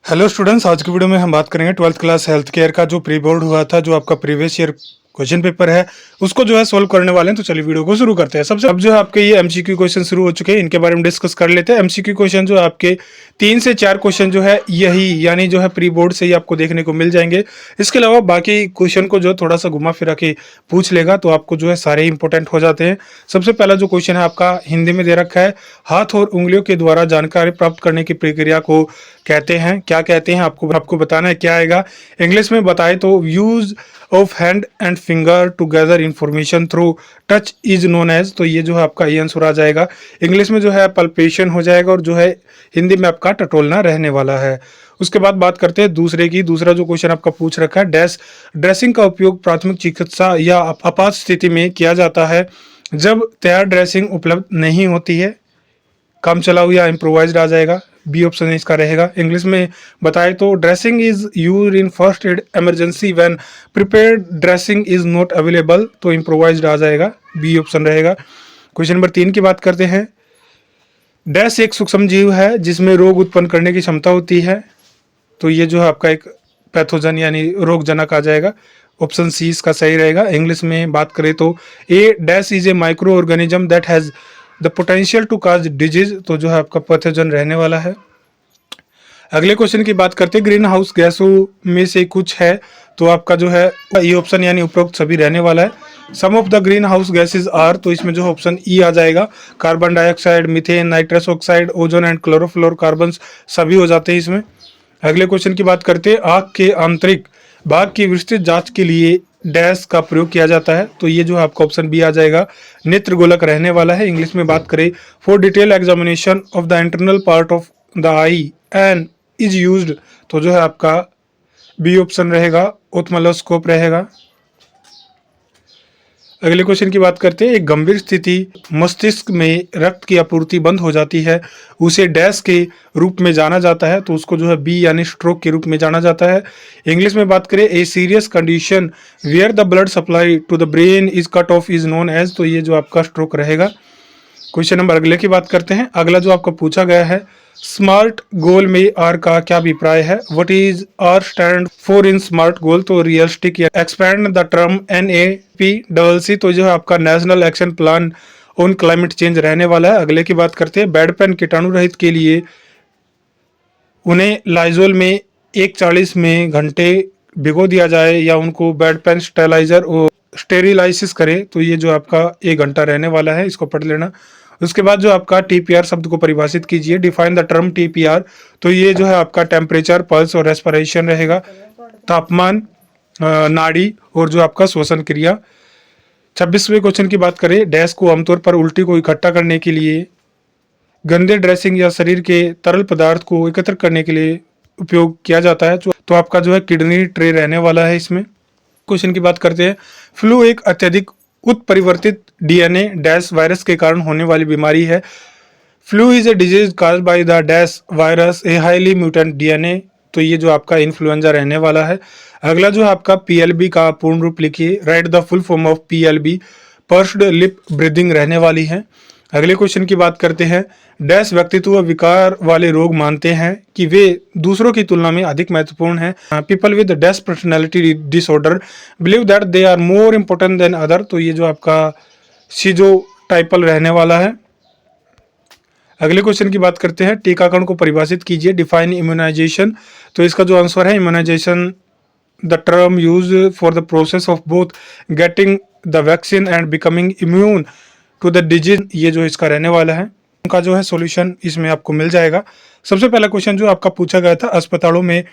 Hello students, आज की video में हम बात करेंगे 12th क्लास हेल्थ केयर का जो प्री बोर्ड हुआ था, जो आपका प्रीवियस ईयर क्वेश्चन पेपर है उसको जो है सोल्व करने वाले हैं। तो चलिए वीडियो को शुरू करते हैं। सबसे अब जो है आपके ये एमसीक्यू क्वेश्चन शुरू हो चुके हैं, इनके बारे में डिस्कस कर लेते हैं। एमसीक्यू क्वेश्चन जो आपके 3 से 4 क्वेश्चन जो है यही यानी जो है प्री बोर्ड से ही आपको देखने को मिल जाएंगे। इसके अलावा बाकी क्वेश्चन को जो थोड़ा सा घुमा फिरा के पूछ लेगा तो आपको जो है सारे इंपॉर्टेंट हो जाते हैं। सबसे पहला जो क्वेश्चन है आपका हिंदी में दे रखा है, हाथ और उंगलियों के द्वारा जानकारी प्राप्त करने की प्रक्रिया को कहते हैं, क्या कहते हैं आपको बताना है। क्या आएगा इंग्लिश में बताए तो use of hand and finger to gather information through touch is known as. तो ये जो है आपका ये आंसर आ जाएगा। इंग्लिश में जो है पल्पेशन हो जाएगा और जो है हिंदी में आपका टटोलना रहने वाला है। उसके बाद बात करते हैं दूसरे की। दूसरा जो क्वेश्चन आपका पूछ रखा है, ड्रेसिंग का उपयोग प्राथमिक चिकित्सा या आपात स्थिति में किया जाता है जब तैयार ड्रेसिंग उपलब्ध नहीं होती है। काम चलाऊ या इम्प्रोवाइज्ड आ जाएगा, बी ऑप्शन इसका रहेगा। इंग्लिश में बताए तो dressing is used in first aid emergency when prepared dressing is not available, तो इम्प्रोवाइज्ड आ जाएगा, बी ऑप्शन रहेगा। क्वेश्चन नंबर 3 की बात करते हैं। डैश एक सूक्ष्म जीव है जिसमें रोग उत्पन्न करने की क्षमता होती है, तो ये जो है आपका एक पैथोजन यानी रोगजनक आ जाएगा, ऑप्शन सी इसका सही रहेगा। इंग्लिश में बात करें तो a dash is a micro organism that has the potential to cause disease, तो जो है आपका पैथोजन रहने वाला है। अगले क्वेश्चन की बात करते हैं, ग्रीन हाउस गैसों में से कुछ है, तो आपका जो है ये ऑप्शन यानी उपरोक्त सभी रहने वाला है। Some of the greenhouse gases are, तो इसमें जो ऑप्शन ई आ जाएगा। Carbon dioxide, methane, nitrous oxide, ozone and chlorofluorocarbon सभी हो जाते हैं इसमें। अगले क्वेश्चन की बात करते हैं, आँख के आंतरिक भाग की विस्तृत जांच के लिए डैश का प्रयोग किया जाता है, तो ये जो है आपका ऑप्शन बी आ जाएगा, नेत्र गोलक रहने वाला है। इंग्लिश में बात करें, for detail examination of the internal part of the I and is used, तो जो है आपका बी ऑप्शन रहेगा, ओथमोलोस्कोप रहेगा। अगले क्वेश्चन की बात करते हैं, एक गंभीर स्थिति मस्तिष्क में रक्त की आपूर्ति बंद हो जाती है, उसे डैश के रूप में जाना जाता है, तो उसको जो है बी यानी स्ट्रोक के रूप में जाना जाता है। इंग्लिश में बात करें, a serious condition where the blood supply to the brain is cut off is known as, तो ये जो आपका स्ट्रोक रहेगा। क्वेश्चन नंबर अगले की बात करते हैं। अगला जो आपका पूछा गया है, स्मार्ट गोल में आर का क्या अभिप्राय है, what is R stand for in smart goal, तो रियलिस्टिक या एक्सपैंड द टर्म NAPCC, तो जो है आपका national action plan on climate change रहने वाला है। अगले की बात करते हैं, बेड पेन कीटाणु रहित के लिए उन्हें लाइजोल में 140 में घंटे भिगो दिया जाए या उनको बेड पेन स्टेलाइजर और स्टेरिलाइसिस करे, तो ये जो आपका 1 घंटा रहने वाला है, इसको पढ़ लेना। उसके बाद जो आपका TPR शब्द को परिभाषित कीजिए, डिफाइन द टर्म TPR, तो ये जो है आपका टेम्परेचर, पल्स और रेस्पिरेशन रहेगा, तापमान, नाड़ी और जो आपका श्वसन क्रिया। 26वें क्वेश्चन की बात करें, डैश को आमतौर पर उल्टी को इकट्ठा करने के लिए, गंदे ड्रेसिंग या शरीर के तरल पदार्थ को एकत्र करने के लिए उपयोग किया जाता है, तो आपका जो है किडनी ट्रे रहने वाला है इसमें। क्वेश्चन की बात करते हैं, फ्लू एक अत्यधिक उत्परिवर्तित DNA डैश वायरस के कारण होने वाली बीमारी है। Flu is a disease caused by the dash virus a highly mutant DNA, तो ये जो आपका इन्फ्लुएंजा रहने वाला है। अगला जो आपका PLB का पूर्ण रूप लिखिए, right the full form of PLB, pursued lip breathing रहने वाली है। अगले क्वेश्चन की बात करते हैं, डैश व्यक्तित्व विकार वाले रोग मानते हैं कि वे दूसरों की तुलना में अधिक महत्वपूर्ण हैं। People with dash personality disorder believe that they are more important than other, तो ये जो आपका सिजोटाइपल रहने वाला है। अगले क्वेश्चन की बात करते हैं, टीकाकरण को परिभाषित कीजिए, डिफाइन इम्यूनाइजेशन, तो इसका जो आंसर है immunisation the term use for the process of both getting the vaccine and becoming immune to the disease, ये जो इसका रहने वाला है। उनका जो है सॉल्यूशन इसमें आपको मिल जाएगा। सबसे पहला क्वेश्चन जो आपका पूछा गया था, अस्पतालों में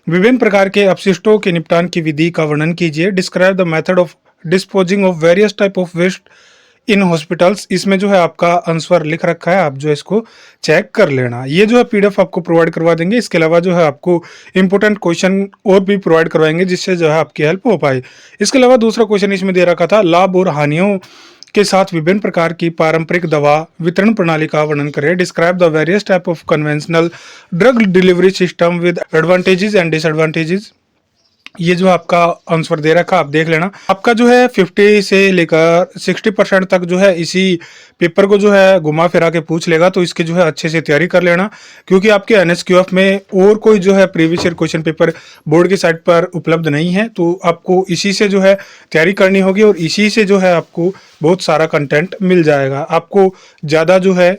विभिन्न प्रकार के अपशिष्टों के निपटान की विधि का वर्णन कीजिए, describe the method of disposing of various type of waste in hospitals, इसमें जो है आपका आंसर लिख रखा है, आप जो है इसको चेक कर लेना। ये जो है PDF आपको प्रोवाइड करवा देंगे। इसके अलावा जो है आपको इंपॉर्टेंट क्वेश्चन और भी प्रोवाइड करवाएंगे जिससे जो है आपकी हेल्प हो पाए। इसके अलावा दूसरा क्वेश्चन इसमें दे रखा था, लाभ और हानियों के साथ विभिन्न प्रकार की पारंपरिक दवा वितरण प्रणाली का वर्णन करें, describe the various type of conventional drug delivery system with advantages and disadvantages. ये जो आपका आंसर दे रखा आप देख लेना। आपका जो है 50 से लेकर 60% तक जो है इसी पेपर को जो है घुमा फिरा के पूछ लेगा, तो इसकी जो है अच्छे से तैयारी कर लेना, क्योंकि आपके एनएसक्यूएफ में और कोई जो है previous year question paper board की साइट पर उपलब्ध नहीं है। तो आपको इसी से जो है तैयारी करनी होगी और इसी से जो है आपको बहुत सारा कंटेंट मिल जाएगा। आपको ज़्यादा जो है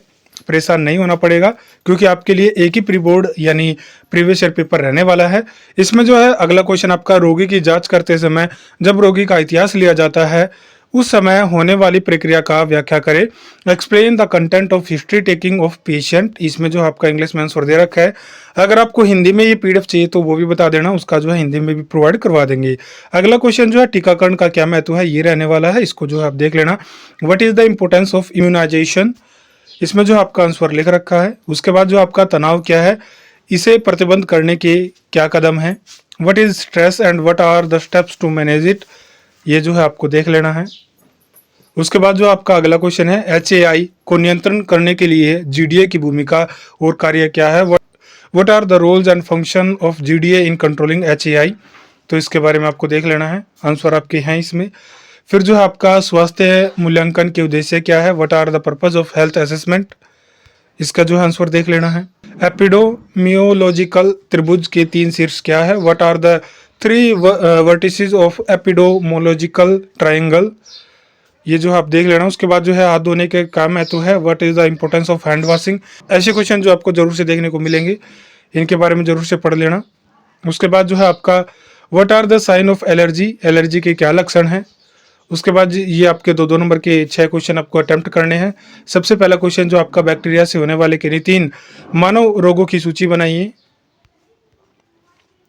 परेशान नहीं होना पड़ेगा, क्योंकि आपके लिए एक ही प्री बोर्ड यानी प्रीवियस ईयर पेपर रहने वाला है। इसमें जो है अगला क्वेश्चन आपका रोगी की जांच करते समय जब रोगी का इतिहास लिया जाता है उस समय होने वाली प्रक्रिया का व्याख्या करें। Explain the content of history taking of patient. इसमें जो आपका इंग्लिश में आंसर दे रखा है। अगर आपको हिंदी में ये पीडीएफ चाहिए तो वो भी बता देना, उसका जो है हिंदी में भी प्रोवाइड करवा देंगे। अगला क्वेश्चन जो है टीकाकरण का क्या महत्व है ये रहने वाला है, इसको जो है आप देख लेना। What is the importance of immunisation, इसमें जो आपका आंसर लिख रखा है। उसके बाद जो आपका तनाव क्या है, इसे प्रतिबंध करने के क्या कदम है। What is stress and what are the steps to manage it, ये जो है आपको देख लेना है। उसके बाद जो आपका अगला क्वेश्चन है HAI को नियंत्रण करने के लिए GDA की भूमिका और कार्य क्या है। What are the roles and function of GDA in controlling HAI, तो इसके बारे में आपको देख लेना है, आंसर आपके हैं इसमें। फिर जो है आपका स्वास्थ्य मूल्यांकन के उद्देश्य क्या है। What are the purpose of health assessment, इसका जो है आंसर देख लेना है। एपिडोमियोलॉजिकल त्रिभुज के 3 शीर्ष क्या है। What are the 3 vertices of epidemiological triangle, ये जो आप देख लेना। उसके बाद जो है हाथ धोने के काम है तो है what is the importance of hand washing. ऐसे क्वेश्चन जो आपको जरूर से देखने को मिलेंगे, इनके बारे में जरूर से पढ़ लेना। उसके बाद जो है आपका what are the sign of allergy, allergy के क्या लक्षण हैं। उसके बाद ये आपके 2-2 नंबर के 6 क्वेश्चन आपको अटेम्प्ट करने हैं। सबसे पहला क्वेश्चन जो आपका बैक्टीरिया से होने वाले किन्हीं 3 मानव रोगों की सूची बनाइए।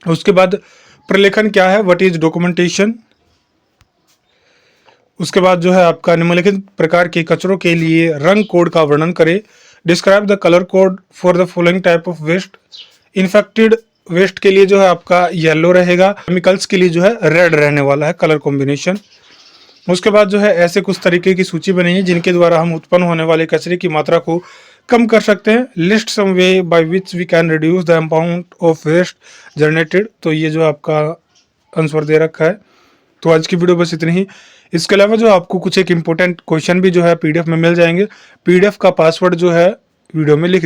उसके बाद प्रलेखन क्या है, व्हाट इज डॉक्यूमेंटेशन। उसके बाद जो है आपका निम्नलिखित प्रकार के कचरों के लिए रंग कोड का वर्णन करें। Describe the colour code for the following type of waste. Infected waste के लिए जो है आपका येलो रहेगा, केमिकल्स के लिए जो है रेड रहने वाला है कलर कॉम्बिनेशन। उसके बाद जो है ऐसे कुछ तरीके की सूची बनी है जिनके द्वारा हम उत्पन्न होने वाले कचरे की मात्रा को कम कर सकते हैं। List some way by which we can reduce the amount of waste generated, तो ये जो आपका आंसर दे रखा है। तो आज की वीडियो बस इतनी ही। इसके अलावा जो आपको कुछ एक इम्पोर्टेंट क्वेश्चन भी जो है पीडीएफ में मिल जाएंगे। पीडीएफ का पासवर्ड जो है वीडियो में लिख